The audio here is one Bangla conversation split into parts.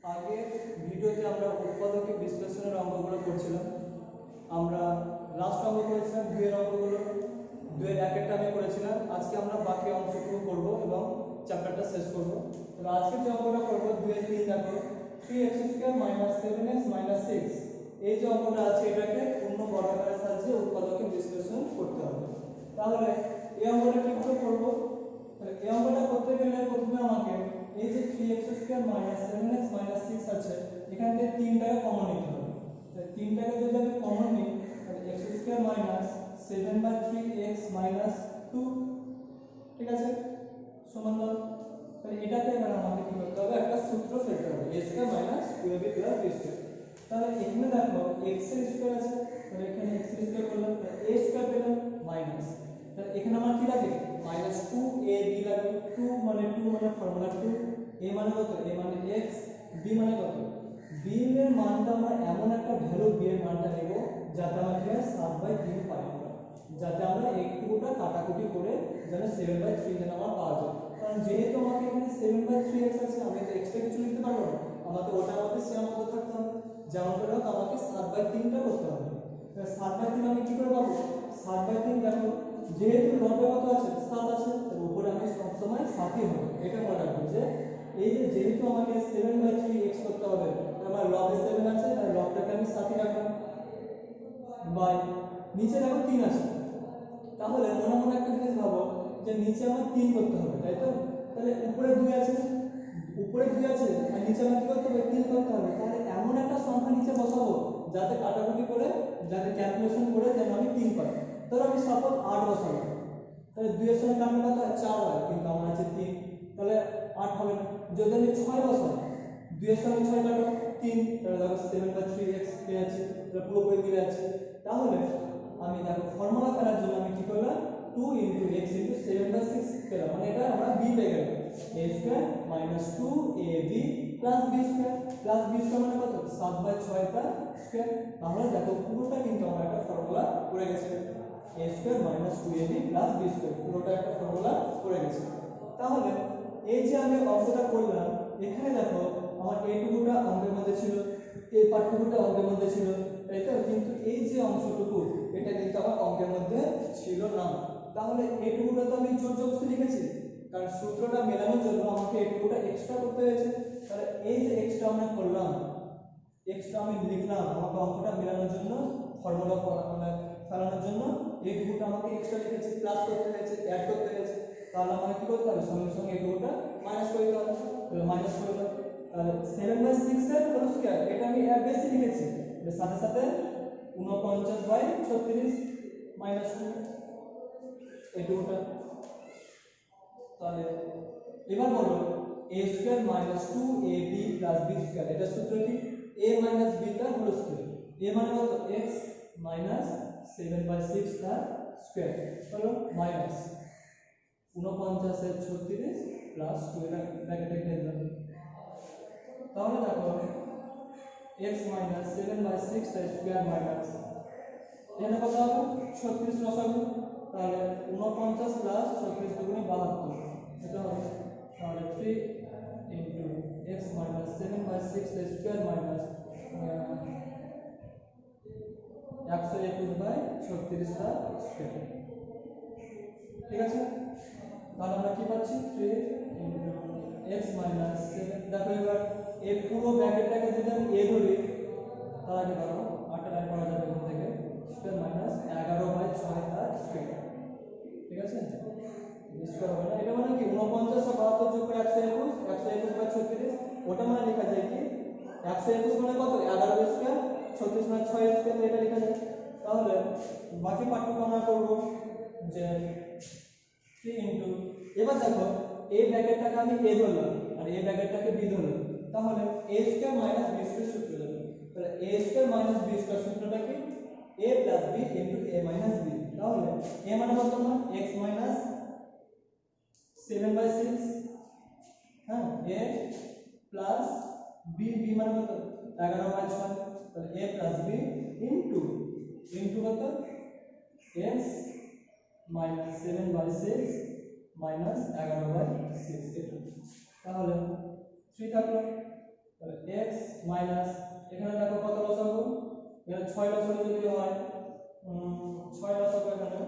আগে ভিডিওতে আমরা উৎপাদকের বিশ্লেষণের অঙ্কগুলো করছিলাম। আমরা লাস্ট অঙ্ক করেছিলাম দুইয়ের অঙ্কগুলো, দুইয়ের একেরটা আমি করেছিলাম। আজকে আমরা বাকি অংশটুকু করব এবং চ্যাপ্টারটা শেষ করব। তাহলে আজকে যে অঙ্কটা করব দুইয়ের 3 দেখো 3x² - 7x - 6, এই যে অঙ্কটা আছে এটাকে পূর্ণ বর্গাকারের সাহায্যে উৎপাদকের বিশ্লেষণ করতে হবে। তাহলে এই অঙ্কটা কিভাবে করব? তাহলে এই অঙ্কটা করতে গেলে প্রথমে আমাকে এই যে 3x² - 7x - 6 আছে এখান থেকে 3টাকে কমন নিতে হবে। তাহলে 3টাকে যদি আমি কমন নিই তাহলে x² - 7/3x - 2, ঠিক আছে, সমান দাও। তাহলে এটাকে এবার আমাকে কি করতে হবে, একটা সূত্র ফেলতে হবে, a² - 2ab + b²। তাহলে এখানে দেখো x এর স্কয়ার আছে, তাহলে এখানে x এর স্কয়ার করলাম, তাহলে a² পেলাম মাইনাস, তাহলে এখানে আমার কি লাগে -2ab লাগে। 2 মানে ফর্মুলা 2, a মানে কত, a মানে x, b মানে কত, b এর মানটা আমরা এমন একটা ভ্যালু b এর মানটা নেব যাতে আমরা কি 7/3 পাই, যাতে আমরা একটুটা কাটাকুটি করে যেন 7/3 যেন আমার পাওয়া যায়। কারণ যেহেতু আমাকে এখানে 7/3x আছে, আমি তো এক্সট্রা কিছু লিখতে পারবো না, আমাকে ওটার মধ্যে সীমাবদ্ধ থাকতে হবে। যেমন করে হোক আমাকে 7/3টা করতে হবে। 7/3 আমি কি করে পাবো? 7/3 দেখো যেহেতু লবে কত আছে 7 আছে, তার উপরে আমি সবসময় 7ই হবে। এটা মনে রাখবো যে এই যে যেহেতু আমাকে 7/3x করতে হবে, আমার লবে 7 আছে, তাই লবটাকে আমি 7ই রাখলাম, বাই নিচে দেখো 3 আছে। তাহলে মনে মনে একটা জিনিস ভাবো যে নিচে আমার 3 করতে হবে, তাই তো? তাহলে উপরে 2 আছে, উপরে 2 আছে আর নিচে আমার কি করতে হবে, 3 করতে হবে। তাহলে এমন একটা সংখ্যা নিচে বসাবো যাতে কাটাকুটি করে, যাতে ক্যালকুলেশন করে যেন আমি 3 পাই। ধরো আমি সাপোজ 8 বসাবো, তাহলে 2 এর সঙ্গে কাটলে কত হয়, 4 হয়, কিন্তু আমার আছে 3, তাহলে 8 হবে না। যদি আমি 6 বসাই, 2 এর সঙ্গে 6 কাটো 3, তাহলে দেখো 7/3x পেয়ে যাচ্ছে, তাহলে পুরোপুরি মিলে যাচ্ছে। তাহলে আমি দেখো ফর্মুলা করার জন্য আমি কি করলাম, 2 × x × 7/6 পেলাম, মানে এটা আমরা b পেয়ে গেল, a² - 2ab + b² মানে কত, 7/6টা স্কয়ার। তাহলে দেখো পুরোটা কিন্তু আমরা একটা ফর্মুলা করে গেছি, a² - 2ab + b², পুরোটা একটা ফর্মুলা করে গেছি। তাহলে এই যে আমি অঙ্কটা করলাম, এখানে দেখো আমার এইটুকুটা অঙ্কের মধ্যে ছিল, এই পার্টটুকুটা অঙ্কের মধ্যে ছিল, তাই তো? কিন্তু এই যে অংশটুকু এটা কিন্তু আমার অঙ্কের মধ্যে ছিল না। তাহলে এইটুকুটা তো আমি জোর জবরদস্তি লিখেছি, কারণ সূত্রটা মেলানোর জন্য আমাকে এইটুকুটা এক্সট্রা করতে হয়েছে। তাহলে এই যে এক্সট্রা আমরা করলাম, এক্সট্রা আমি লিখলাম আমাকে অঙ্কটা মেলানোর জন্য, ফর্মুলা মানে ফেলানোর জন্য এইটুকুটা আমাকে এক্সট্রা লিখেছি, প্লাস করতে হয়েছে, অ্যাড করতে হয়েছে। তাহলে আমাকে কি করতে হবে, সঙ্গে সঙ্গে এইটুকুটা মাইনাস করে দিতে হবে। তাহলে মাইনাস করে দাও। তাহলে 7/6 এর হোল স্কয়ার, এটা আমি বেশি লিখেছি, এর সাথে সাথে 49/36 -2 এইটুকুটা। তাহলে এবার বলো a² - 2ab + b², এটা সূত্র কি, a - b তার হোল স্কয়ার, a মানে কত, x - 7/6 তার স্কয়ার, হলো মাইনাস 49/36 + 2, এটা ব্র্যাকেটে লিখে দিলাম। তাহলে দেখো x - 7/6 তার স্কয়ার মাইনাস, এখানে কত হবে 36 লসাগু, তাহলে 49 + 36 = 72, এটা হবে। তাহলে 3 × x - 7/6 তার স্কয়ার মাইনাস 121/36 তার স্কয়ার, ঠিক আছে? তাহলে আমরা কি পাচ্ছি, 3 × x - 7, দেখো এবার এই পুরো ব্র্যাকেটটাকে যদি আমি a ধরি তাহলে কি পাবো, 8 লাইন করা যাবে এখান থেকে, স্কয়ার মাইনাস 11/6 তার স্কয়ার, ঠিক আছে? স্কয়ার হবে না, এটা মানে কি 49 আর 72 যোগ করে 121, 121/36, ওটা মানে লেখা যায় কি 121 মানে কত, 11 স্কয়ার, 36 মানে 6 স্কয়ার, এটা লেখা যায়। তাহলে বাকি পার্টটুকু আমরা করব যে 3 এবার দেখো এই ব্র্যাকেটটাকে আমি a ধরলাম আর এই ব্র্যাকেটটাকে b ধরলাম, তাহলে a² - b² সূত্র যাবে। তাহলে a² - b² সূত্রটা কি, a + b × a - b। তাহলে a মানে কত, না x - 7/6, হ্যাঁ, a প্লাস b, b মানে কত 11/6, তাহলে a + b কত, x - 7/6 - 11/6, এটা তাহলে 3 থাকলো। তাহলে x মাইনাস এখানে দেখো কত বসাবো, এখানে 6 বসালে যদি হয় 6 বসাবো এখানে,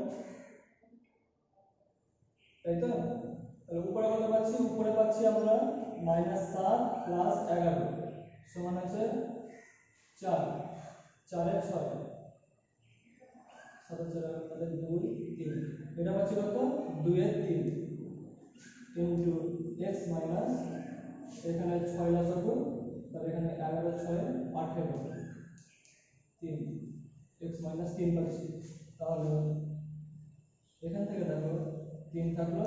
তাই তো? তাহলে উপরে কত পাচ্ছি, উপরে পাচ্ছি আমরা -7 প্লাস 11 সমান আছে 4, 4 এর 6 7 4 তাহলে 2 3, এটা পাচ্ছি কত 2 এর 3 ইনটু x মাইনাস এখানে 6 বসাবো, তাহলে এখানে 11 6 18 3 x মাইনাস 3 পাচ্ছি। তাহলে এখান থেকে দেখো 3 থাকলো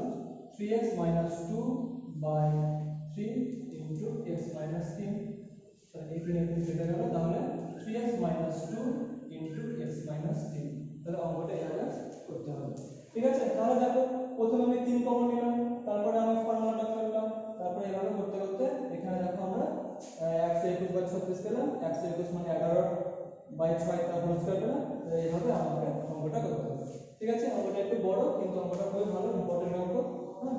3x minus 2 by 3 into x minus 3, তাহলে এই 3 কেটে গেল, তাহলে 3x minus 2 into x minus 3, তাহলে অঙ্কটা এভাবে করতে হবে। ঠিক আছে, তাহলে দেখো প্রথমে আমি 3 কমন নিলাম, তারপরে আমি ফর্মুলাটা ফেললাম, তারপরে এভাবে করতে করতে এখানে দেখো আমরা 121 বাই 36 পেলাম, 121 মানে 11 বাই 6 টা হোল স্কয়ার পেলাম। এইভাবে আমাকে অঙ্কটা করতে হবে। ঠিক আছে, অঙ্কটা একটু বড় কিন্তু অঙ্কটা খুবই ভালো, ইম্পর্টেন্ট অঙ্ক। হ্যাঁ,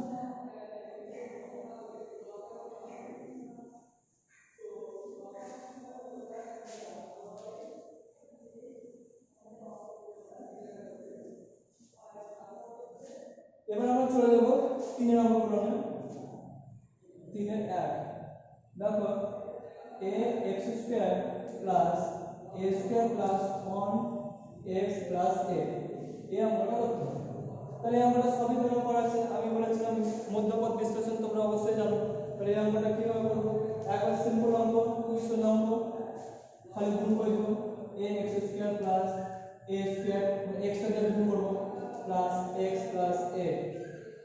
এবার আমরা চলে যাব 3 এর অঙ্ক প্রণয়। 3 এর 1 দেখো a x square plus a square plus 1x plus a, এই অঙ্কটা করতে হবে। তাহলে এই অঙ্কটা সবই ধরে করা আছে, আমি বলেছিলাম মধ্যপদ বিশ্লেষণ তোমরা অবশ্যই জানো। তাহলে এই অঙ্কটা কিভাবে করব, একবার সিম্পল অঙ্ক, খুবই সোজা অঙ্ক, খালি গুণ করে দেব a x square plus a square, x টাকে গুণ করব প্লাস x প্লাস a।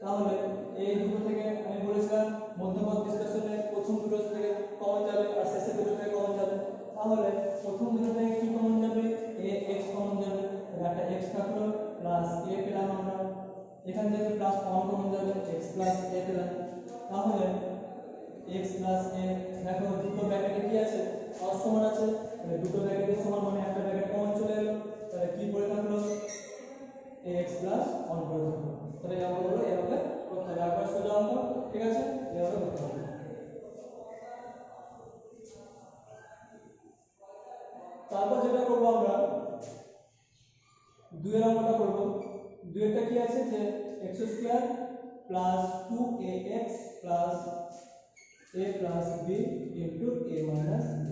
তাহলে এই দুটো থেকে আমি বলেছিলাম মধ্যপদ বিশ্লেষণে প্রথম দুটো থেকে কমন যাবে আর শেষের দুটো থেকে কমন যাবে। তাহলে প্রথম দুটো থেকে কি কমন যাবে, a x কমন যাবে, একটা x থাকলো প্লাস a পেলাম আমরা, এখান থেকে প্লাস 1 কমন যাবে, x প্লাস a পেলাম। তাহলে x প্লাস a, দেখো দুটো ব্র্যাকেটে কি আছে, অসমান আছে, তাহলে দুটো ব্র্যাকেটে সমান মানে একটা ব্র্যাকেট কমন চলে এলো, তাহলে কি পড়ে থাকলো ax প্লাস 1 পড়ে থাকলো। তাহলে এই অঙ্কগুলো এভাবে করতে হবে, একবার সোজা অঙ্ক। ঠিক আছে, এভাবে করতে হবে। তারপর যেটা করব আমরা 2 এর অঙ্কটা করব। 2 এরটা কি আছে যে x square plus 2ax plus a plus b into a minus b,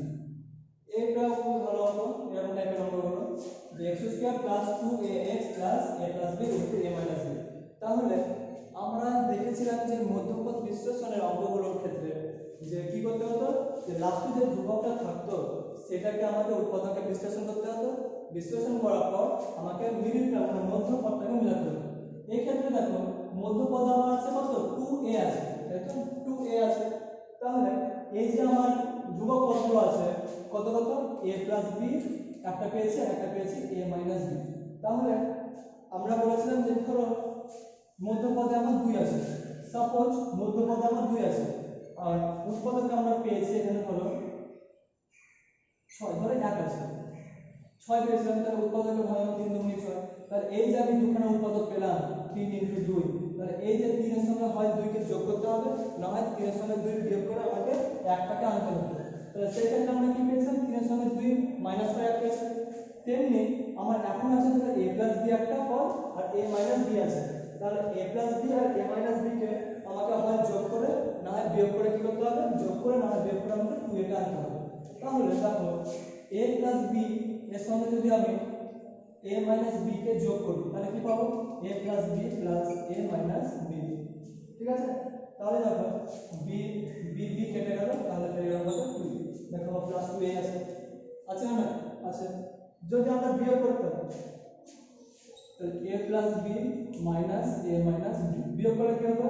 এটা খুব ভালো অঙ্ক, এরকম টাইপের অঙ্কগুলো যে x square plus 2ax plus a plus b into a minus b। তাহলে আমরা দেখেছিলাম যে মধ্যপদ বিশ্লেষণের অঙ্কগুলোর ক্ষেত্রে যে কি করতে হতো, যে লাস্টে যে ধ্রুবকটা থাকতো সেটাকে আমাকে উৎপাদকে বিশ্লেষণ করতে হতো, বিশ্লেষণ করার পর আমাকে মিডিলটা মানে মধ্যপদটাকে মেলাতে হতো। এই ক্ষেত্রে দেখো মধ্যপদ আমার আছে কত 2a আছে, তাই তো 2a আছে। তাহলে এই যে আমার ধ্রুবক পদগুলো আছে কত কত a প্লাস b, একটা পেয়েছি আর একটা পেয়েছি a মাইনাস b। তাহলে আমরা বলেছিলাম যে ধরো মধ্যপদে আমার 2 আছে, সাপোজ মধ্যপদে আমার 2 আছে আর উৎপাদকে আমরা পেয়েছি এখানে ধরো 6, ধরে 1 আছে, 6 পেয়েছিলাম, তাহলে উৎপাদকে ভাঙলাম 3 দুগুণে 6, তাহলে এই যে আমি দুখানা উৎপাদক পেলাম 3 ইনটু 2, তাহলে এই যে 3 এর সঙ্গে হয় 2 কে যোগ করতে হবে, না হয় 3 এর সঙ্গে 2 বিয়োগ করে আমাকে 1টাকে আনতে হবে। তাহলে সেই ক্ষেত্রে আমরা কি পেয়েছিলাম 3 এর সঙ্গে 2 মাইনাস করে 1 পেয়েছি। তেমনি আমার এখন আছে তাহলে a প্লাস b একটা পদ আর a মাইনাস b আছে, তাহলে a প্লাস b আর a মাইনাস b কে আমাকে হয় যোগ করে না হয় বিয়োগ করে কি করতে হবে, যোগ করে না হয় বিয়োগ করে আমাকে 2 টা আনতে হবে। তাহলে দেখো a প্লাস b এর সঙ্গে যদি আমি a মাইনাস b কে যোগ করি তাহলে কি পাবো, a plus b plus a minus b। ঠিক আছে, তাহলে দেখো b b b কেটে গেল, তাহলে পেয়ে গেল কত 2, দেখো প্লাস 2a আছে না আছে। যদি আমরা বিয়োগ করতাম তাহলে a plus b minus a minus b, বিয়োগ করলে কি হবে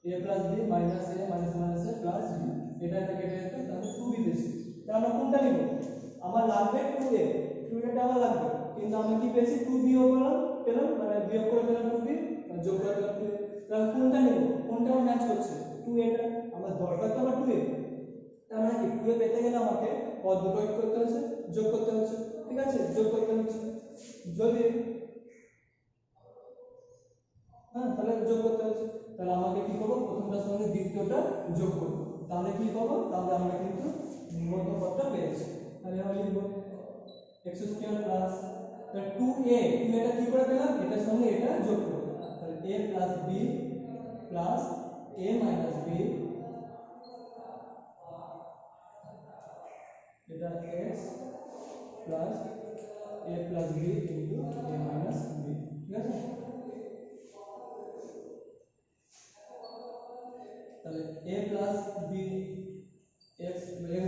a plus b minus a minus minus a plus b, এটা কেটে যেত, তাহলে 2b বেশি। তাহলে আমরা কোনটা নিব, আমার লাগবে 2a, 2a টা আমার লাগবে, কিন্তু আমি কি পেয়েছি 2b পেলাম মানে বিয়োগ করে পেলাম 2b, যোগ করে পেলাম 2a। তাহলে কোনটা নিব, কোনটা ম্যাচ করছে 2a টা, আমার দরকার তো আমার 2a, তার মানে কি 2a পেতে গেলে আমাকে পদ দুটো কি করতে হচ্ছে, যোগ করতে হচ্ছে। ঠিক আছে, যোগ করতে হচ্ছে, যদি তাহলে যোগ করতে হচ্ছে, তাহলে আমাকে কি করব প্রথমটার সঙ্গে দ্বিতীয়টা যোগ করব। তাহলে কি পাবো, তাহলে আমরা কিন্তু মধ্যপদটা পেয়েছি। তাহলে আমরা লিখব x square plus 2a, 2a কি করে পেলাম, এটার সঙ্গে এটা যোগ করব, তাহলে a plus b plus a minus b, এটা x plus a plus b into a minus b। ঠিক আছে, তাহলে a প্লাস b x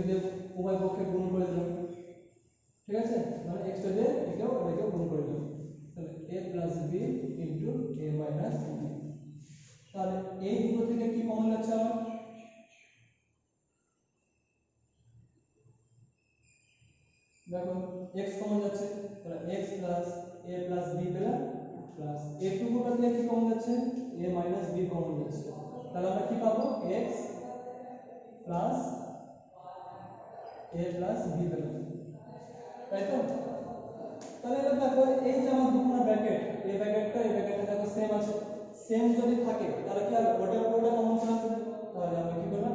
দিয়ে উভয় পক্ষে গুণ করে দিলাম। ঠিক আছে, মানে x দিয়ে এটাও এটাকেও গুণ করে দিলাম, তাহলে a plus b into a minus b। তাহলে এই দুটো থেকে কি কমন যাচ্ছে আমার, দেখো x কমন যাচ্ছে, তাহলে x plus a plus b পেলাম, প্লাস a টুকুটা দিয়ে কি কমন যাচ্ছে, a মাইনাস b কমন যাচ্ছে, তাহলে আমরা কি পাবো, x plus a plus b পেলাম, তাই তো। তাহলে এবার দেখো এই যে আমার দুটো ব্র্যাকেট, এই ব্র্যাকেটটা এই ব্র্যাকেটটা দেখো সেম আছে, সেম যদি থাকে তাহলে কি হবে, ওটা পুরোটা কমন চলে আসবে, তাহলে আমরা কি করলাম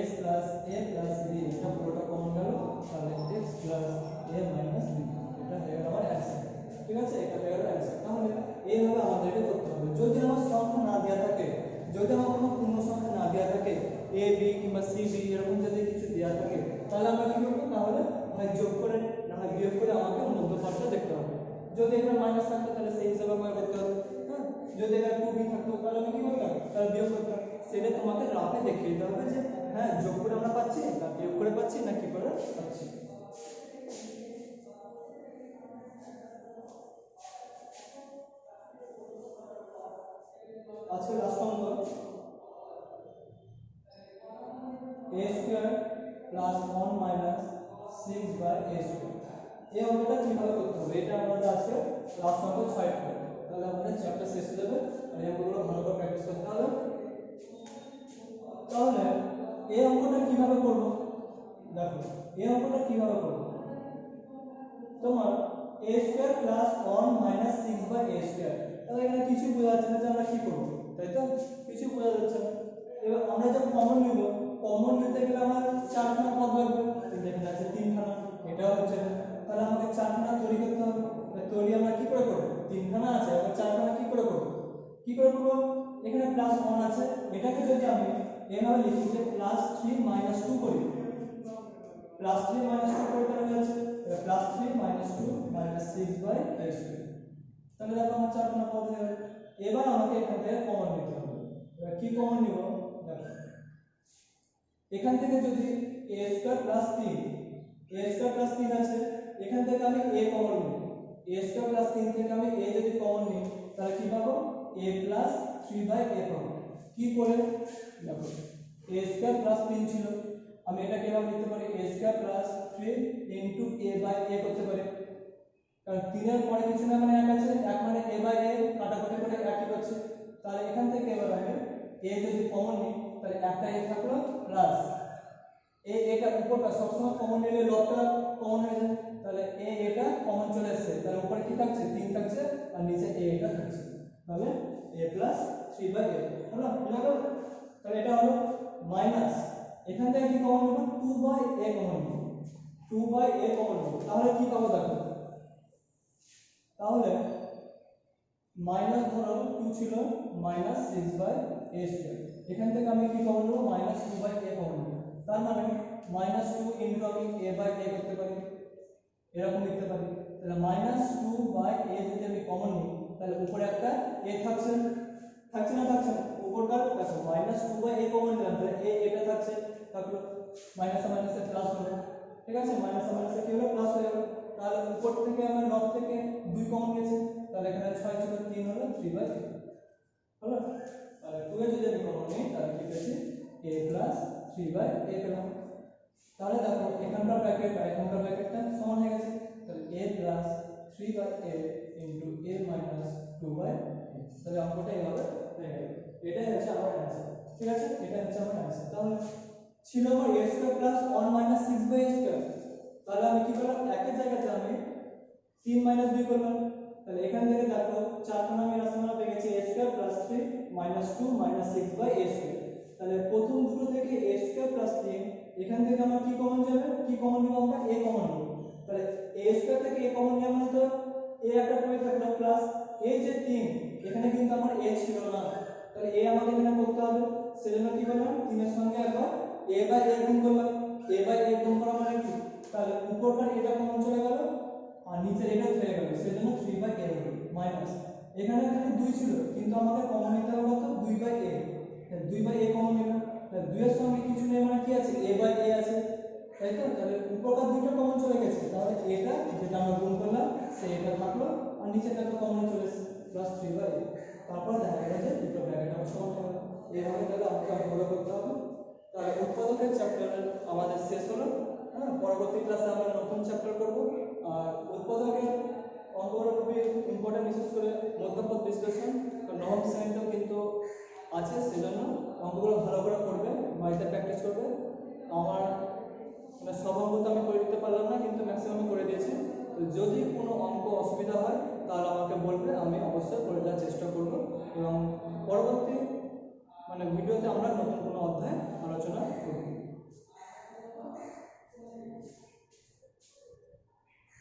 x plus a plus b, এটা পুরোটা কমন গেল, তাহলে x plus a minus b, এটা হয়ে গেল আমার অ্যানসার। ঠিক আছে, এটা হয়ে গেল অ্যানসার। তাহলে এইভাবে আমাদেরকে করতে হবে, যদি আমার সংখ্যা না দেওয়া থাকে, যদি আমার কোনো পূর্ণ সংখ্যা না দেওয়া থাকে, a b কিংবা c b এরকম যদি কিছু দেওয়া থাকে, তাহলে আমরা কি করব, তাহলে হয় যোগ করে না হয় বিয়োগ করে আমাকে মধ্যপদটা দেখতে হবে। যদি এখানে মাইনাস থাকতো তাহলে সেই হিসাবে আমাকে করতে হবে, হ্যাঁ। যদি এখানে 2b থাকতো তাহলে আমি কি করতাম, তাহলে বিয়োগ করতাম। সেটা তোমাকে রাফে দেখিয়ে দিতে হবে যে হ্যাঁ যোগ করে আমরা পাচ্ছি না বিয়োগ করে পাচ্ছি না কি করে পাচ্ছি। আজকে লাস্ট অঙ্ক a square plus 1 minus 6 by a square. এই অঙ্কটা কিভাবে করতে হবে এটা আমাদের আজকে লাস্ট অঙ্ক 6 হবে। তাহলে আমাদের চ্যাপ্টার শেষ হয়ে যাবে আর এই অঙ্কগুলো ভালো করে প্র্যাকটিস করতে হবে। তাহলে এই অঙ্কটা কিভাবে করব, দেখো এই অঙ্কটা কিভাবে করব, তোমার a square plus 1 minus 6 by a square. তাহলে এখানে কিছু বোঝা যাচ্ছে না যে আমরা কি করব, তাই তো, কিছু বোঝা যাচ্ছে না। এবার আমরা যখন কমন নিব, কমন নিতে গেলে আমার চারখানা পদ লাগবে, এখানে আছে তিনখানা, এটাও হচ্ছে না, তাহলে আমাকে চারখানা তৈরি করতে হবে। তৈরি আমরা কি করে করব, তিনখানা আছে আবার চারখানা কি করে করব, কি করে করব, এখানে প্লাস 1 আছে, এটাকে যদি আমি এভাবে লিখি যে প্লাস 3 মাইনাস 2 করি, প্লাস 3 মাইনাস 2 করে কেন যাচ্ছে, plus 3 minus 2 minus 6 by a square. তাহলে দেখো আমার চারখানা পদ হয়ে গেল। এবার আমাকে এখান থেকে কমন নিতে হবে। এবার কি কমন নিব, দেখো এখান থেকে যদি a square plus 3, a square plus 3 আছে, এখান থেকে আমি a কমন নিব, a স্কয়ার প্লাস 3 থেকে আমি a যদি কমন নিই তাহলে কি পাবো, a প্লাস 3 বাই a পাবো। কি করে, দেখো a স্কয়ার প্লাস 3 ছিল, আমি এটাকে এভাবে লিখতে পারি a square plus 3 into a by a করতে পারি, কারণ 3 এর পরে কিছু না মানে 1 আছে, 1 মানে a বাই a কাটাকুটি করে একই পাচ্ছি। তাহলে এখান থেকে এবার আমি a যদি কমন নিই তাহলে একটা a থাকলো প্লাস এটা উপরটা সবসময় কমন নিলে লবটা কমন হয়ে যায়, তাহলে এটা কমন চলে আসছে, তাহলে উপরে কি থাকছে 3 থাকছে আর নিচে এটা থাকছে, তাহলে a প্লাস 3 বাই a হলো, বুঝা গেল। তাহলে এটা হলো মাইনাস, এখান থেকে কি কমন নেব, 2 বাই a কমন নেব, 2 বাই a কমন নেব, তাহলে কি পাবো দেখো, তাহলে মাইনাস ধরো 2 ছিল মাইনাস 6 বাই a স্কয়ার, এখান থেকে আমি কি কমন নেব, মাইনাস 2 বাই a কমন নেব, তার মানে মাইনাস 2 ইনটু আমি a বাই a করতে পারি, এরকম লিখতে পারি। তাহলে মাইনাস 2 বাই a যদি আমি কমন নিই তাহলে উপরে একটা a থাকছে, থাকছে না থাকছে না, উপরকার দেখো মাইনাস 2 বাই a কমন নিলাম, তাহলে এটা থাকছে, থাকলো মাইনাস মাইনাসে প্লাস হলো, ঠিক আছে, মাইনাস মাইনাসে কি হলো প্লাস হয়ে গেল। তাহলে উপর থেকে আমার লব থেকে 2 কমন গেছে, তাহলে এখানে 6 ছিল 3 হলো 3 বাই হলো, তাহলে 2 এ যদি আমি কমন নিই তাহলে কি পেয়েছি a প্লাস 3 বাই a পেলাম। তাহলে দেখো এখানকার ব্র্যাকেট আর এখানকার ব্র্যাকেটটা সমান হয়ে গেছে, তাহলে a plus 3 by a into a minus 2 by a, তাহলে অঙ্কটা এইভাবে হয়ে গেল। এটাই হচ্ছে আমার অ্যানসার, ঠিক আছে, এটা হচ্ছে আমার অ্যানসার। তাহলে ছিল আমার a square plus 1 minus 6 by a square, তাহলে আমি কি করলাম, একের জায়গাতে আমি 3 মাইনাস 2 করলাম, তাহলে এখান থেকে দেখো চারখানা আমি রাশিমালা পেয়ে গেছি a square plus 3 minus 2 minus 6 by a square. তাহলে প্রথম এখান থেকে আমরা কি কমন যাবে, কি কমন নিব আমরা, a কমন নিব। তাহলে a স্কয়ার থেকে a কমন নেওয়া মানে তো a একটা পড়ে থাকলো প্লাস এই যে 3, এখানে কিন্তু আমার a ছিল না, তাহলে a আমাকে এখানে করতে হবে। সেজন্য কি করলাম, 3 এর সঙ্গে একবার a বাই a গুণ করলাম। a বাই a গুণ করা মানে কি, তাহলে উপরকার এটা কমন চলে গেল আর নিচের এটা থেকে গেল, সেজন্য 3 বাই a হলো মাইনাস। এখানে এখানে 2 ছিল কিন্তু আমাকে কমন নিতে হবে কত, 2 বাই a। তাহলে 2 বাই a কমন নিলাম, তাহলে 2 এর সঙ্গে কিছু নেই মানে কি আছে, a বাই a আছে, তাই তো। তাহলে উপরকার দুইটা কমন চলে গেছে, তাহলে এটা যেটা আমরা গুণ করলাম সে এটা থাকলো আর নিচেরটা তো কমন চলে এসেছে প্লাস 3 বাই a। তারপর দেখা গেল যে দুটো ব্র্যাকেট আমার সমান হলো। এইভাবে তাহলে আমাকে অঙ্কগুলো করতে হবে। তাহলে উৎপাদকের চ্যাপ্টার আমাদের শেষ হলো। হ্যাঁ, পরবর্তী ক্লাসে আমরা নতুন চ্যাপ্টার করব। আর উৎপাদকের অঙ্কগুলো খুবই ইম্পর্টেন্ট, বিশেষ করে মধ্যপদ বিশ্লেষণ, কারণ নবম শ্রেণীতেও কিন্তু আছে, সেজন্য অঙ্কগুলো ভালো করে করবে, বাড়িতে প্র্যাকটিস করবে। আমার মানে সব অঙ্ক তো আমি করে দিতে পারলাম না, কিন্তু ম্যাক্সিমাম করে দিয়েছি। তো যদি কোনো অঙ্ক অসুবিধা হয় তাহলে আমাকে বলবে, আমি অবশ্যই করে দেওয়ার চেষ্টা করব। এবং পরবর্তী মানে ভিডিওতে আমরা নতুন